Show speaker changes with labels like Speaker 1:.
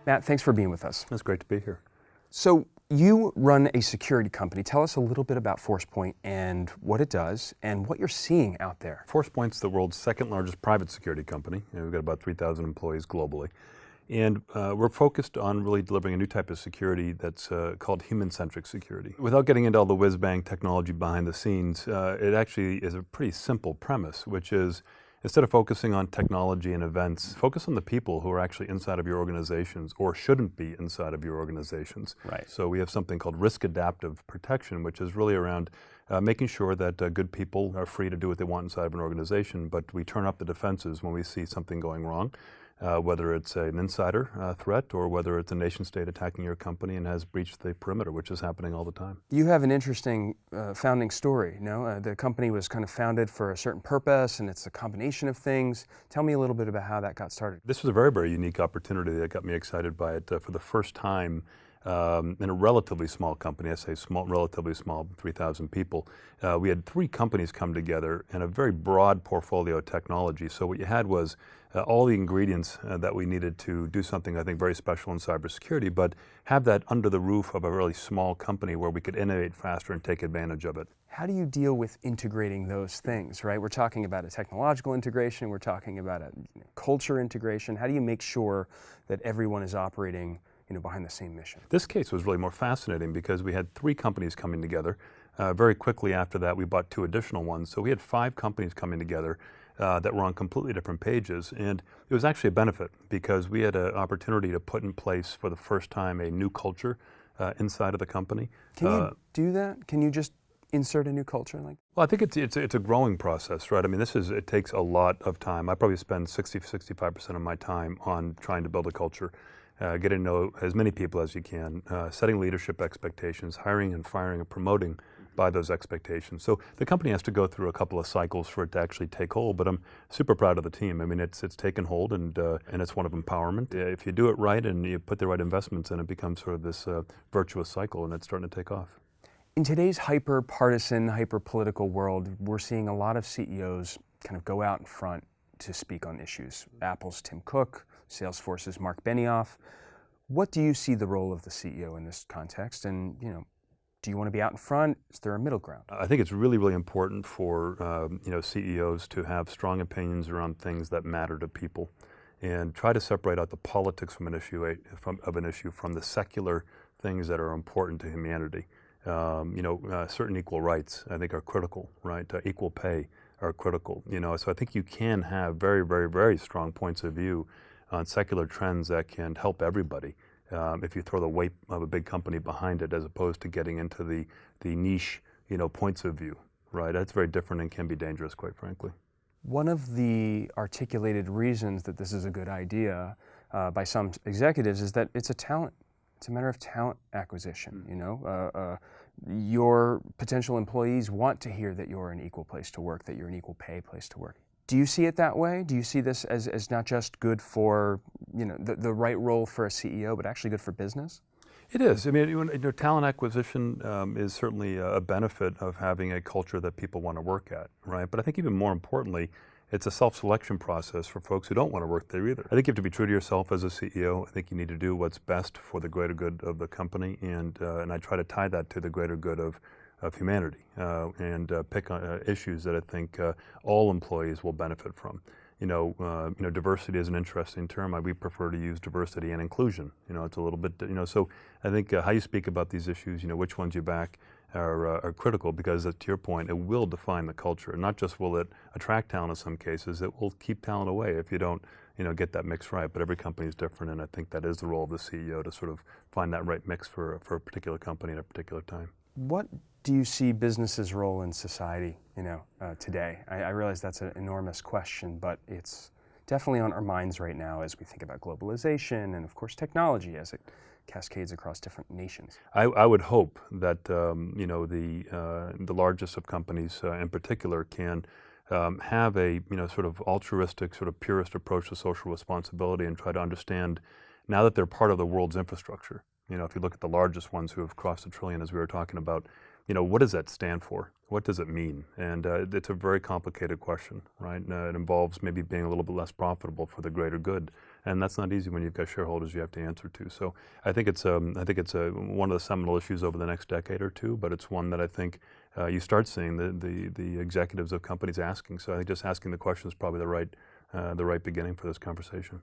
Speaker 1: Matt, thanks for being with us.
Speaker 2: It's great to be here.
Speaker 1: So you run a security company. Tell us a little bit about Forcepoint and what it does and what you're seeing out there.
Speaker 2: Forcepoint's the world's second largest private security company. We've got about 3,000 employees globally. And we're focused on really delivering a new type of security that's called human-centric security. Without getting into all the whiz-bang technology behind the scenes, it actually is a pretty simple premise, which is instead of focusing on technology and events, focus on the people who are actually inside of your organizations or shouldn't be inside of your organizations.
Speaker 1: Right.
Speaker 2: So we have something called risk adaptive protection, which is really around making sure that good people are free to do what they want inside of an organization, but we turn up the defenses when we see something going wrong. Whether it's an insider threat or whether it's a nation state attacking your company and has breached the perimeter, which is happening all the time.
Speaker 1: You have an interesting founding story, no? The company was kind of founded for a certain purpose and it's a combination of things. Tell me a little bit about how that got started.
Speaker 2: This was a very, very unique opportunity that got me excited by it. For the first time in a relatively small company, I say small, relatively small, 3,000 people, we had three companies come together and a very broad portfolio of technology. So what you had was all the ingredients that we needed to do something, I think, very special in cybersecurity, but have that under the roof of a really small company where we could innovate faster and take advantage of it.
Speaker 1: How do you deal with integrating those things, right? We're talking about a technological integration, we're talking about a culture integration. How do you make sure that everyone is operating behind the same mission?
Speaker 2: This case was really more fascinating because we had three companies coming together. Very quickly after that, we bought two additional ones. So we had five companies coming together that were on completely different pages. And it was actually a benefit because we had an opportunity to put in place for the first time a new culture inside of the company.
Speaker 1: Can you do that? Can you just insert a new culture?
Speaker 2: Well, I think it's a growing process, right? I mean, it takes a lot of time. I probably spend 65% of my time on trying to build a culture. Getting to know as many people as you can, setting leadership expectations, hiring and firing and promoting by those expectations. So the company has to go through a couple of cycles for it to actually take hold, but I'm super proud of the team. I mean, it's taken hold and it's one of empowerment. If you do it right and you put the right investments in, it becomes sort of this virtuous cycle and it's starting to take off.
Speaker 1: In today's hyper-partisan, hyper-political world, we're seeing a lot of CEOs kind of go out in front to speak on issues. Apple's Tim Cook, Salesforce's Mark Benioff. What do you see the role of the CEO in this context? And do you want to be out in front? Is there a middle ground?
Speaker 2: I think it's really, really important for CEOs to have strong opinions around things that matter to people, and try to separate out the politics from an issue from the secular things that are important to humanity. Certain equal rights, I think, are critical, right? Equal pay are critical. So I think you can have very, very, very strong points of view on secular trends that can help everybody if you throw the weight of a big company behind it, as opposed to getting into the niche, points of view, right? That's very different and can be dangerous, quite frankly.
Speaker 1: One of the articulated reasons that this is a good idea by some executives is that it's a matter of talent acquisition. Your potential employees want to hear that you're an equal place to work, that you're an equal pay place to work. Do you see it that way? Do you see this as not just good for the right role for a CEO, but actually good for business?
Speaker 2: It is. I mean, talent acquisition is certainly a benefit of having a culture that people want to work at, right? But I think even more importantly, it's a self-selection process for folks who don't want to work there either. I think you have to be true to yourself as a CEO. I think you need to do what's best for the greater good of the company, and I try to tie that to the greater good of humanity and pick on issues that I think all employees will benefit from. Diversity is an interesting term. We prefer to use diversity and inclusion. It's a little bit, so I think how you speak about these issues, which ones you back are critical, because to your point, it will define the culture. And not just will it attract talent in some cases, it will keep talent away if you don't get that mix right. But every company is different, and I think that is the role of the CEO, to sort of find that right mix for a particular company at a particular time.
Speaker 1: What do you see business's role in society, today? I realize that's an enormous question, but it's definitely on our minds right now as we think about globalization and, of course, technology as it cascades across different nations.
Speaker 2: I would hope that the largest of companies in particular can have a sort of altruistic, sort of purist approach to social responsibility, and try to understand now that they're part of the world's infrastructure. If you look at the largest ones who have crossed $1 trillion, as we were talking about, what does that stand for? What does it mean? And it's a very complicated question, right? It involves maybe being a little bit less profitable for the greater good, and that's not easy when you've got shareholders you have to answer to. So I think it's one of the seminal issues over the next decade or two, but it's one that I think you start seeing the executives of companies asking. So I think just asking the question is probably the right beginning for this conversation.